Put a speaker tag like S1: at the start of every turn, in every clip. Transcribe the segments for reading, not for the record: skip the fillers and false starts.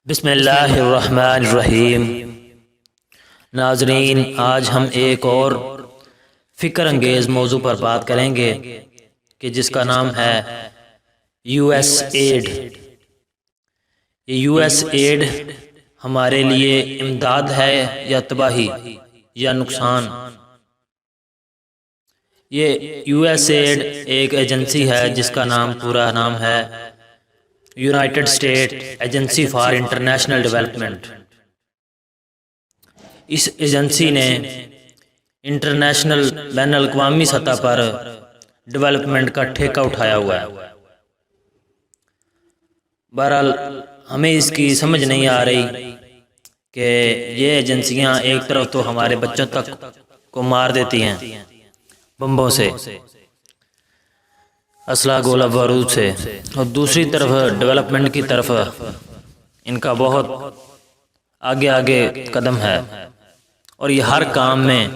S1: بسم اللہ الرحمن الرحیم۔ ناظرین، آج ہم ایک اور فکر انگیز موضوع پر بات کریں گے کہ جس کا نام ہے یو ایس ایڈ۔ یہ یو ایس ایڈ ہمارے لیے امداد ہے یا تباہی یا نقصان؟ یہ یو ایس ایڈ ایک ایجنسی ہے جس کا پورا نام ہے united state agency for international development. اس ایجنسی نے انٹرنیشنل بین الاقوامی سطح پر ڈیولپمنٹ کا ٹھیکہ اٹھایا ہوا ہے۔ بہرحال ہمیں اس کی سمجھ نہیں آ رہی کہ یہ ایجنسیاں ایک طرف تو ہمارے بچوں تک کو مار دیتی ہیں بمبوں سے، اسلحہ گولہ بارود سے، اور دوسری طرف ڈیولپمنٹ کی طرف ان کا بہت آگے قدم ہے، اور یہ ہر کام میں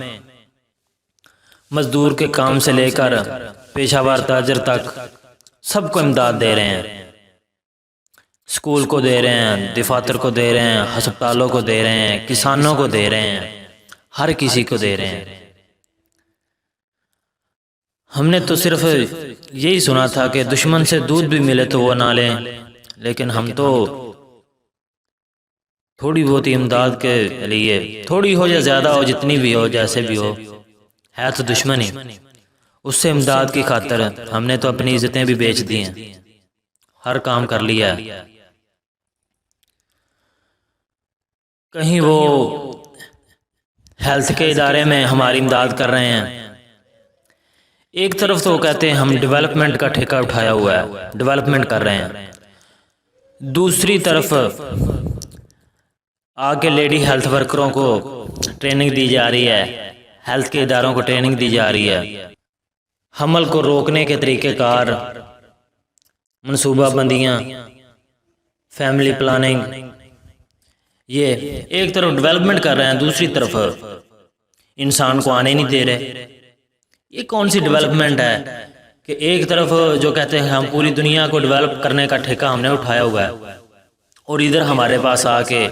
S1: مزدور کے کام سے لے کر پیشہ ور تاجر تک سب کو امداد دے رہے ہیں۔ اسکول کو دے رہے ہیں، دفاتر کو دے رہے ہیں، ہسپتالوں کو دے رہے ہیں، کسانوں کو دے رہے ہیں، ہر کسی کو دے رہے ہیں۔ ہم نے تو صرف یہی سنا تھا کہ دشمن سے دودھ بھی ملے تو وہ نہ لیں، لیکن ہم تو تھوڑی بہت امداد کے لیے، تھوڑی ہو یا زیادہ ہو، جتنی بھی ہو، جیسے بھی ہو، ہے تو دشمن ہی، اس سے امداد کی خاطر ہم نے تو اپنی عزتیں بھی بیچ دی ہیں، ہر کام کر لیا ہے۔ کہیں وہ ہیلتھ کے ادارے میں ہماری امداد کر رہے ہیں، ایک طرف تو کہتے ہیں ہم ڈیولپمنٹ کا ٹھیکہ اٹھایا ہوا ہے، ڈیولپمنٹ کر رہے ہیں، دوسری طرف آگے لیڈی ہیلتھ ورکروں کو ٹریننگ دی جا رہی ہے، ہیلتھ کے اداروں کو ٹریننگ دی جا رہی ہے، حمل کو روکنے کے طریقہ کار، منصوبہ بندیاں، فیملی پلاننگ، یہ ایک طرف ڈیولپمنٹ کر رہے ہیں، دوسری طرف انسان کو آنے نہیں دے رہے۔ یہ کون سی ڈیولپمنٹ ہے کہ ایک طرف جو کہتے ہیں ہم پوری دنیا کو ڈیولپ کرنے کا ٹھیکہ ہم نے اٹھایا ہوا ہے، اور ادھر ہمارے پاس آ کے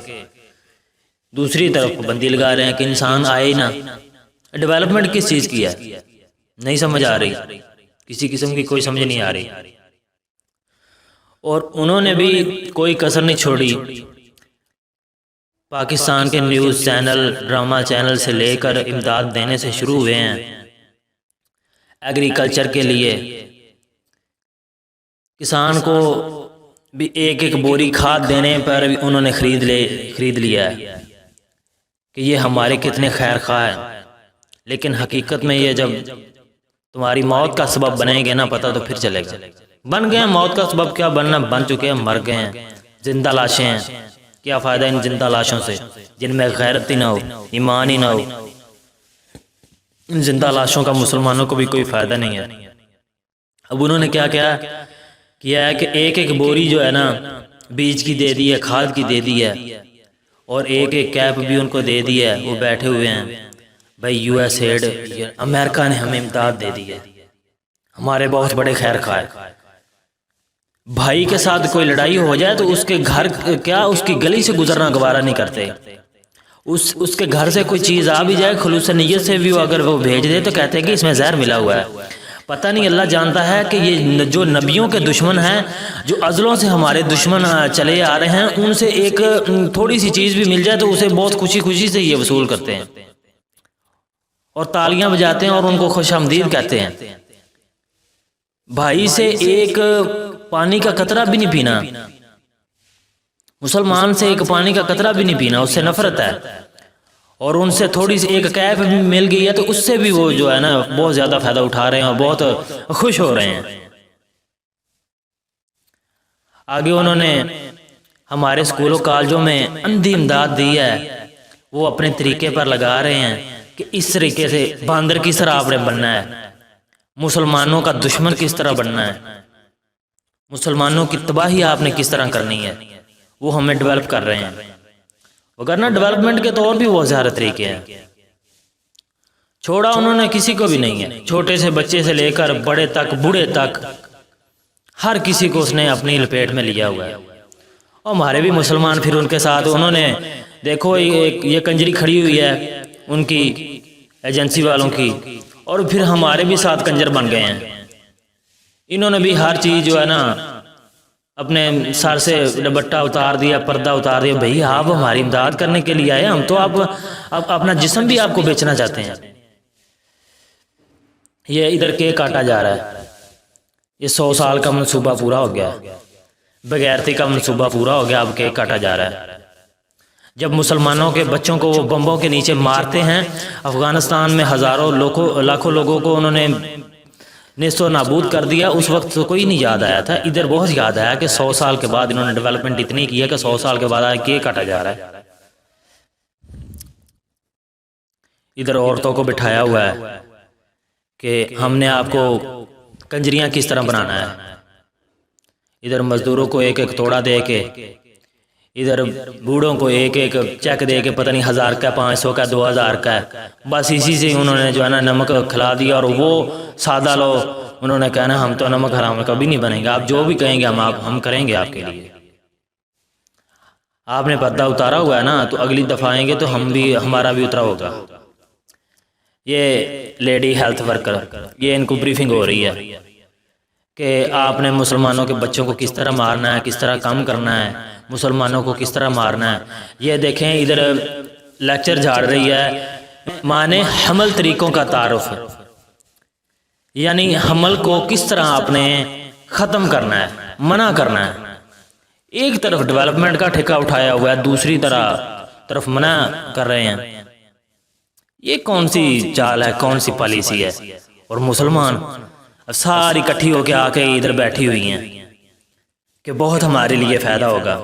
S1: دوسری طرف بندی لگا رہے ہیں کہ انسان آئے ہی نہ۔ ڈیولپمنٹ کس چیز کی ہے نہیں سمجھ آ رہی، کسی قسم کی کوئی سمجھ نہیں آ رہی، اور انہوں نے بھی کوئی کسر نہیں چھوڑی۔ پاکستان کے نیوز چینل، ڈرامہ چینل سے لے کر امداد دینے سے شروع ہوئے ہیں ایگریکلچر کے لیے۔ کسان کو بھی ایک ایک بوری کھاد دینے پر بھی انہوں نے خرید لیا ہے کہ یہ ہمارے کتنے خیر خواہ ہیں، لیکن حقیقت میں یہ جب تمہاری موت کا سبب بنیں گے نا، پتہ تو پھر چلے گا۔ بن گئے ہیں، موت کا سبب کیا بننا، بن چکے ہیں، مر گئے ہیں، زندہ لاشیں ہیں۔ کیا فائدہ ان زندہ لاشوں سے جن میں غیرت ہی نہ ہو، ایمان ہی نہ ہو؟ ان زندہ لاشوں کا مسلمانوں کو بھی کوئی فائدہ نہیں ہے۔ اب انہوں نے کیا کیا ہے کہ ایک ایک بوری جو ہے نا بیج کی دے دی ہے، کھاد کی دے دی ہے، اور ایک ایک کیپ بھی ان کو دے دی ہے۔ وہ بیٹھے ہوئے ہیں، بھائی یو ایس ایڈ، امریکہ نے ہمیں امداد دے دی ہے، ہمارے بہت بڑے خیر خواہ۔ بھائی کے ساتھ کوئی لڑائی ہو جائے تو اس کے گھر کیا، اس کی گلی سے گزرنا گوارا نہیں کرتے۔ اس کے گھر سے کوئی چیز آ بھی جائے، خلوص نیت سے بھی اگر وہ بھیج دے تو کہتے ہیں کہ اس میں زہر ملا ہوا ہے۔ پتہ نہیں، اللہ جانتا ہے کہ یہ جو نبیوں کے دشمن ہیں، جو ازلوں سے ہمارے دشمن چلے آ رہے ہیں، ان سے ایک تھوڑی سی چیز بھی مل جائے تو اسے بہت خوشی سے یہ وصول کرتے ہیں، اور تالیاں بجاتے ہیں اور ان کو خوش آمدید کہتے ہیں۔ بھائی سے ایک پانی کا قطرہ بھی نہیں پینا، مسلمان سے ایک پانی کا قطرہ بھی نہیں پینا، اس سے نفرت ہے، اور ان سے تھوڑی سی ایک کیپ بھی مل گئی ہے تو اس سے بھی وہ جو ہے نا بہت زیادہ فائدہ اٹھا رہے ہیں اور بہت خوش ہو رہے ہیں۔ آگے انہوں نے ہمارے اسکولوں کالجوں میں اندھی امداد دی ہے، وہ اپنے طریقے پر لگا رہے ہیں کہ اس طریقے سے باندر کس طرح آپ نے بننا ہے، مسلمانوں کا دشمن کس طرح بننا ہے، مسلمانوں کی تباہی آپ نے کس طرح کرنی ہے، وہ ہمیں ڈیولپ کر رہے ہیں۔ وگرنہ ڈیولپمنٹ کے تو اور بھی بہت سارے طریقے ہیں، چھوڑا انہوں نے کسی کو بھی نہیں ہے، چھوٹے سے بچے سے لے کر بڑے تک، بوڑھے تک، ہر کسی کو اس نے اپنی لپیٹ میں لیا ہوا ہے، اور ہمارے بھی مسلمان پھر ان کے ساتھ انہوں نے دیکھو یہ کنجری کھڑی ہوئی ہے ان کی ایجنسی والوں کی، اور پھر ہمارے بھی ساتھ کنجر بن گئے ہیں۔ انہوں نے بھی ہر چیز جو ہے نا اپنے سر سے دوپٹہ اتار دیا، پردہ اتار دیا۔ بھئی آپ ہماری امداد کرنے کے لیے آئے، ہم تو آپ اپنا جسم بھی آپ کو بیچنا چاہتے ہیں۔ یہ ادھر کیک کاٹا جا رہا ہے، یہ 100 سال کا منصوبہ پورا ہو گیا، بغیرتی کا منصوبہ پورا ہو گیا، اب کیک کاٹا جا رہا ہے۔ جب مسلمانوں کے بچوں کو وہ بمبوں کے نیچے مارتے ہیں، افغانستان میں ہزاروں لاکھوں لوگوں کو انہوں نے نیست و نابود کر دیا، اس وقت تو کوئی نہیں یاد آیا تھا۔ ادھر بہت یاد آیا کہ 100 سال کے بعد انہوں نے ڈیولپمنٹ اتنی کی ہے کہ 100 سال کے بعد آج کیک کاٹا جا رہا ہے۔ ادھر عورتوں کو بٹھایا ہوا ہے کہ ہم نے آپ کو کنجریاں کس طرح بنانا ہے۔ ادھر مزدوروں کو ایک ایک توڑا دے کے، ادھر بوڑھوں کو ایک ایک چیک دے کے، پتہ نہیں 1000 کا، 500 کا، 2000 کا ہے، بس اسی سے انہوں نے جو ہے نا نمک کھلا دیا۔ اور وہ سادہ لو انہوں نے کہنا ہم تو نمک حرام کبھی نہیں بنیں گے، آپ جو بھی کہیں گے ہم کریں گے آپ کے لیے۔ آپ نے پردہ اتارا ہوا ہے نا، تو اگلی دفعہ آئیں گے تو ہمارا بھی اترا ہوگا۔ یہ لیڈی ہیلتھ ورکر، یہ ان کو بریفنگ ہو رہی ہے کہ آپ نے مسلمانوں کے بچوں کو کس طرح مارنا ہے، کس طرح کام کرنا ہے، مسلمانوں کو کس طرح مارنا ہے۔ یہ دیکھیں ادھر لیکچر جھاڑ رہی ہے، معنی حمل طریقوں کا تعارف، یعنی حمل کو کس طرح آپ نے ختم کرنا ہے، منع کرنا ہے۔ ایک طرف ڈیولپمنٹ کا ٹھیکہ اٹھایا ہوا ہے، دوسری طرف منع کر رہے ہیں۔ یہ کون سی چال ہے، کون سی پالیسی ہے؟ اور مسلمان ساری اکٹھی ہو کے آ کے ادھر بیٹھی ہوئی ہیں کہ بہت ہمارے لیے فائدہ ہوگا۔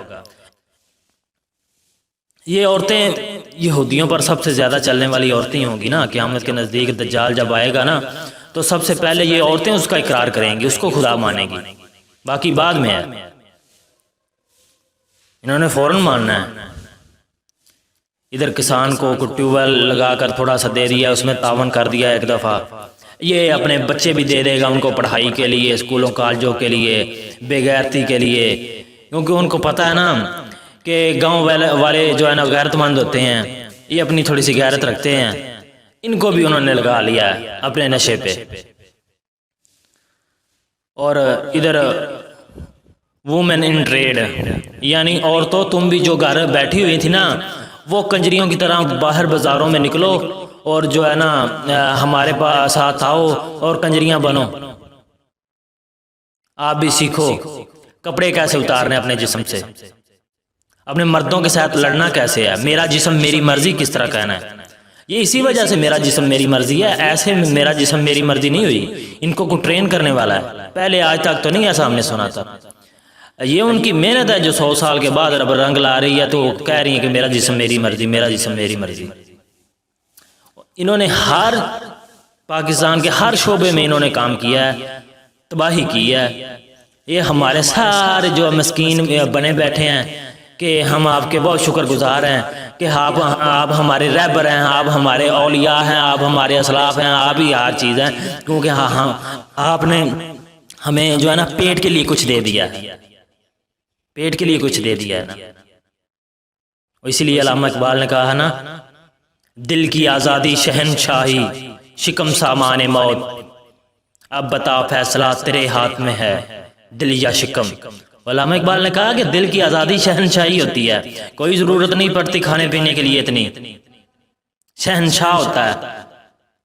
S1: یہ عورتیں یہودیوں پر سب سے زیادہ چلنے والی عورتیں ہوں گی نا، قیامت کے نزدیک دجال جب آئے گا نا، تو سب سے پہلے یہ عورتیں اس کا اقرار کریں گی، اس کو خدا مانیں گی، باقی بعد میں ہے۔ انہوں نے فوراً ماننا ہے۔ ادھر کسان کو ٹیوب ویل لگا کر تھوڑا سا دے دیا، اس میں تعاون کر دیا ایک دفعہ، یہ اپنے بچے بھی دے دے گا ان کو پڑھائی کے لیے، اسکولوں کالجوں کے لیے، بے غیرتی کے لیے، کیونکہ ان کو پتہ ہے نا کہ گاؤں والے جو ہے نا غیرت مند ہوتے ہیں، یہ اپنی تھوڑی سی غیرت رکھتے ہیں، ان کو بھی انہوں نے لگا لیا ہے اپنے نشے پہ۔ اور ادھر وومن ان ٹریڈ، یعنی عورتوں تم بھی جو گھر بیٹھی ہوئی تھی نا، وہ کنجریوں کی طرح باہر بازاروں میں نکلو اور جو ہے نا ہمارے پاس ساتھ آؤ اور کنجریاں بنو۔ آپ بھی سیکھو کپڑے کیسے اتارنے اپنے جسم سے، اپنے مردوں کے ساتھ لڑنا کیسے ہے، میرا جسم میری مرضی کس طرح کہنا ہے۔ یہ اسی وجہ سے میرا جسم میری مرضی ہے، ایسے میرا جسم میری مرضی نہیں ہوئی، ان کو کوئی ٹرین کرنے والا ہے، پہلے آج تک تو نہیں ایسا ہم نے سنا تھا۔ یہ ان کی محنت ہے جو 100 سال کے بعد رب رنگ لا رہی ہے، تو وہ کہہ رہی ہیں کہ میرا جسم میری مرضی، میرا جسم میری مرضی۔ انہوں نے ہر پاکستان کے ہر شعبے میں انہوں نے کام کیا ہے، تباہی کی ہے۔ یہ ہمارے سارے جو مسکین بنے بیٹھے ہیں کہ ہم آپ کے بہت شکر گزار ہیں کہ آپ ہمارے رہبر ہیں، آپ ہمارے اولیاء ہیں، آپ ہمارے اسلاف ہیں، آپ ہی ہر چیز ہیں، کیونکہ آپ نے ہمیں جو ہے نا پیٹ کے لیے کچھ دے دیا ہے، پیٹ کے لیے کچھ دے دیا ہے نا۔ اسی لیے علامہ اقبال نے کہا ہے نا، دل کی آزادی شہنشاہی شکم سامان موت، اب بتا فیصلہ تیرے ہاتھ میں ہے دل یا شکم۔ علامہ اقبال نے کہا کہ دل کی آزادی شہنشاہی ہوتی ہے، کوئی ضرورت نہیں پڑتی کھانے پینے کے لیے، اتنی شہنشاہ ہوتا ہے۔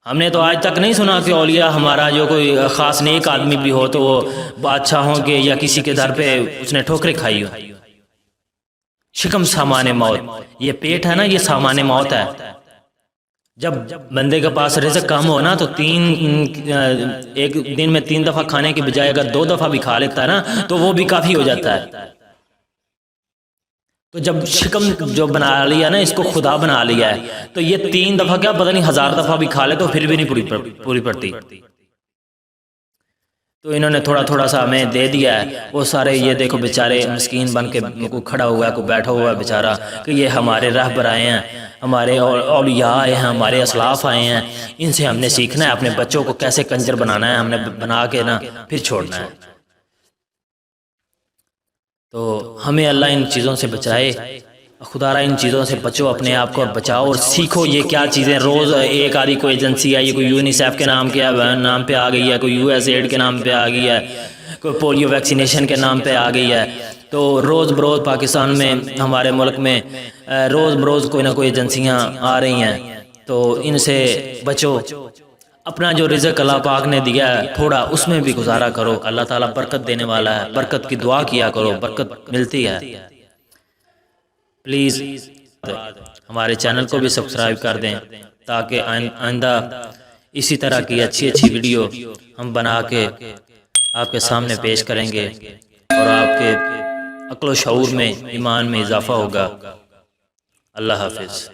S1: ہم نے تو آج تک نہیں سنا کہ اولیاء ہمارا جو کوئی خاص نیک آدمی بھی ہو تو وہ بادشاہوں کے یا کسی کے در پہ اس نے ٹھوکریں کھائی ہو۔ شکم سامان موت، یہ پیٹ ہے نا، یہ سامان موت ہے۔ جب بندے کے پاس رزق کم ہو نا، تو ایک دن میں 3 دفعہ کھانے کے بجائے اگر 2 دفعہ بھی کھا لیتا ہے نا، تو وہ بھی کافی ہو جاتا ہے۔ تو جب شکم جو بنا لیا نا، اس کو خدا بنا لیا ہے، تو یہ 3 دفعہ کیا پتہ نہیں 1000 دفعہ بھی کھا لے تو پھر بھی نہیں پوری پڑتی۔ تو انہوں نے تھوڑا تھوڑا سا ہمیں دے دیا ہے، وہ سارے یہ دیکھو بیچارے مسکین بن کے کوئی کھڑا ہوا ہے، کوئی بیٹھا ہوا ہے بیچارہ، کہ یہ ہمارے رہبر آئے ہیں، ہمارے اولیاء آئے ہیں، ہمارے اسلاف آئے ہیں، ان سے ہم نے سیکھنا ہے اپنے بچوں کو کیسے کنجر بنانا ہے، ہم نے بنا کے نا پھر چھوڑنا ہے۔ تو ہمیں اللہ ان چیزوں سے بچائے، خدا را ان چیزوں سے بچو، اپنے آپ کو بچاؤ اور سیکھو یہ کیا چیزیں۔ روز ایک آدھی کوئی ایجنسی آئی ہے، کوئی یونیسیف کے نام پہ آ گئی ہے، کوئی یو ایس ایڈ کے نام پہ آ گئی ہے، کوئی پولیو ویکسینیشن کے نام پہ آ گئی ہے۔ تو روز بروز پاکستان میں، ہمارے ملک میں روز بروز کوئی نہ کوئی ایجنسیاں آ رہی ہیں، تو ان سے بچو۔ اپنا جو رزق اللہ پاک نے دیا ہے تھوڑا، اس میں بھی گزارا کرو، اللہ تعالیٰ برکت دینے والا ہے، برکت کی دعا کیا کرو، برکت ملتی ہے۔ پلیز ہمارے چینل کو بھی سبسکرائب کر دیں تاکہ آئندہ اسی طرح کی اچھی ویڈیو ہم بنا کے آپ کے سامنے پیش کریں گے، اور آپ کے عقل و شعور میں، ایمان میں اضافہ ہوگا۔ اللہ حافظ۔